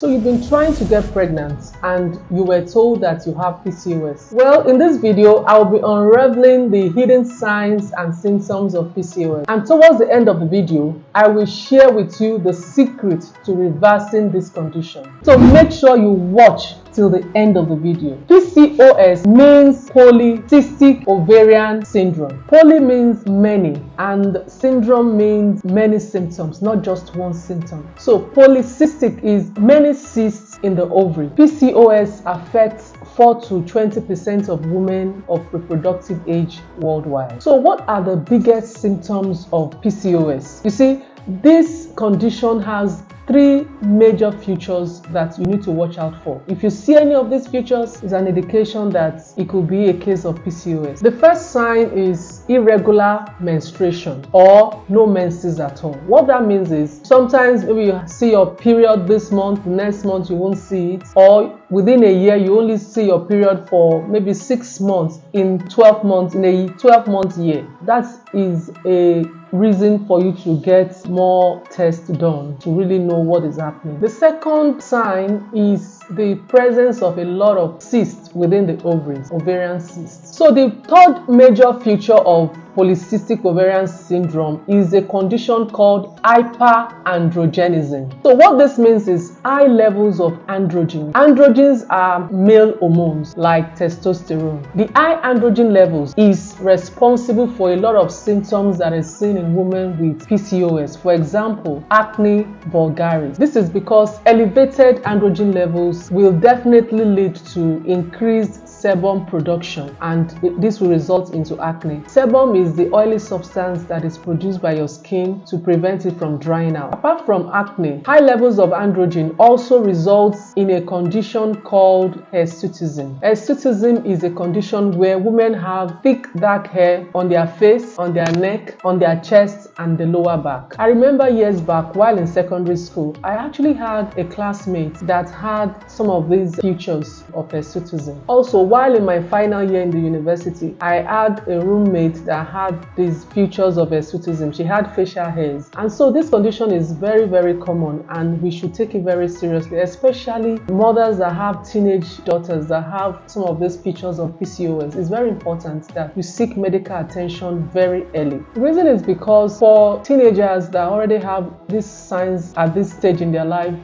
So you've been trying to get pregnant and you were told that you have PCOS. Well, in this video, I'll be unraveling the hidden signs and symptoms of PCOS. And towards the end of the video, I will share with you the secret to reversing this condition. So make sure you watch till the end of the video. PCOS means Polycystic Ovarian Syndrome. Poly means many and syndrome means many symptoms, not just one symptom. So polycystic is many cysts in the ovary. PCOS affects 4 to 20% of women of reproductive age worldwide. So what are the biggest symptoms of PCOS? You see, this condition has 3 major features that you need to watch out for. If you see any of these features, it's an indication that it could be a case of PCOS. The first sign is irregular menstruation or no menses at all. What that means is sometimes maybe you see your period this month, next month you won't see it, or within a year you only see your period for maybe 6 months in 12 months, in a 12-month year. That is a reason for you to get more tests done to really know what is happening. The second sign is the presence of a lot of cysts within the ovaries, ovarian cysts. So the third major feature of Polycystic Ovarian Syndrome is a condition called hyperandrogenism. So what this means is high levels of androgens. Androgens are male hormones like testosterone. The high androgen levels is responsible for a lot of symptoms that is seen in women with PCOS. For example, Acne Bulgaria. This is because elevated androgen levels will definitely lead to increased sebum production, and this will result into acne. Sebum is the oily substance that is produced by your skin to prevent it from drying out. Apart from acne, high levels of androgen also results in a condition called hirsutism. Hirsutism is a condition where women have thick dark hair on their face, on their neck, on their chest and the lower back. I remember years back while in secondary school, I actually had a classmate that had some of these features of hirsutism. Also, while in my final year in the university, I had a roommate that had these features of hirsutism. She had facial hairs. And so this condition is very, very common and we should take it very seriously, especially mothers that have teenage daughters that have some of these features of PCOS. It's very important that you seek medical attention very early. The reason is because for teenagers that already have these signs at this stage in their life,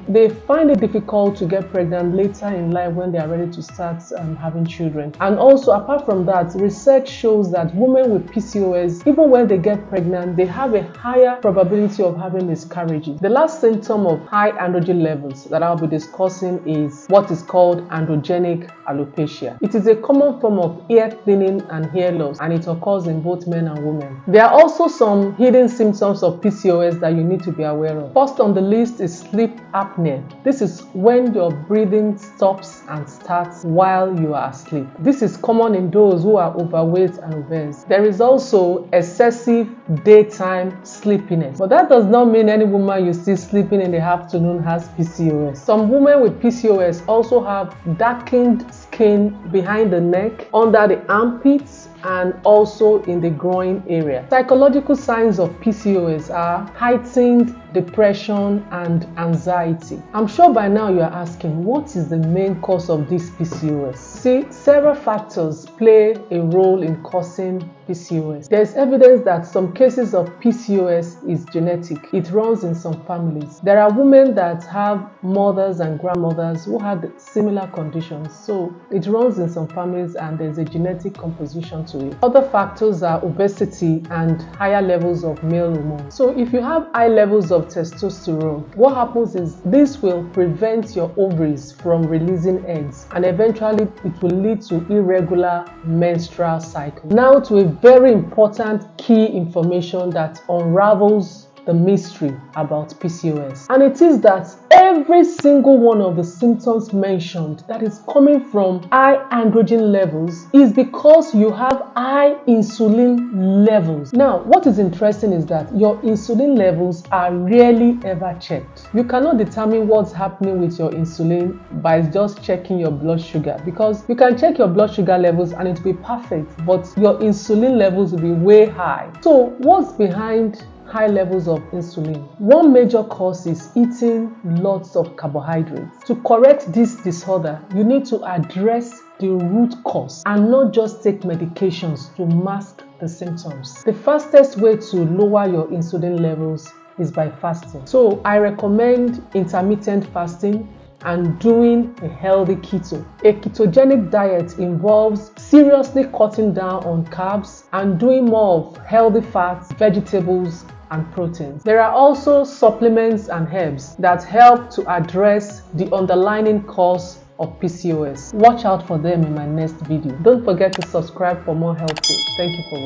they find it difficult to get pregnant later in life when they are ready to start having children. And also, apart from that, research shows that women with PCOS, even when they get pregnant, they have a higher probability of having miscarriages. The last symptom of high androgen levels that I'll be discussing is what is called androgenic alopecia. It is a common form of hair thinning and hair loss, and it occurs in both men and women. There are also some hidden symptoms of PCOS that you need to be aware of. First on the list is sleep apnea. This is when your breathing stops and starts while you are asleep. This is common in those who are overweight and obese. There is also excessive daytime sleepiness. But that does not mean any woman you see sleeping in the afternoon has PCOS. Some women with PCOS also have darkened skin behind the neck, under the armpits, and also in the groin area. Psychological signs of PCOS are heightened depression and anxiety. I'm sure by now you are asking, what is the main cause of this PCOS? See, several factors play a role in causing PCOS. There's evidence that some cases of PCOS is genetic. It runs in some families. There are women that have mothers and grandmothers who had similar conditions. So it runs in some families and there's a genetic composition to it. Other factors are obesity and higher levels of male hormones. So if you have high levels of testosterone, what happens is this will prevent your ovaries from releasing eggs, and eventually it will lead to irregular menstrual cycle. Now to a very important key information that unravels the mystery about PCOS, and it is that every single one of the symptoms mentioned that is coming from high androgen levels is because you have high insulin levels. Now, what is interesting is that your insulin levels are rarely ever checked. You cannot determine what's happening with your insulin by just checking your blood sugar, because you can check your blood sugar levels and it will be perfect, but your insulin levels will be way high. So what's behind high levels of insulin. One major cause is eating lots of carbohydrates. To correct this disorder, you need to address the root cause and not just take medications to mask the symptoms. The fastest way to lower your insulin levels is by fasting. So I recommend intermittent fasting and doing a healthy keto. A ketogenic diet involves seriously cutting down on carbs and doing more of healthy fats, vegetables, and proteins. There are also supplements and herbs that help to address the underlying cause of PCOS. Watch out for them in my next video. Don't forget to subscribe for more health tips. Thank you for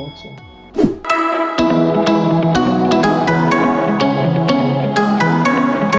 watching.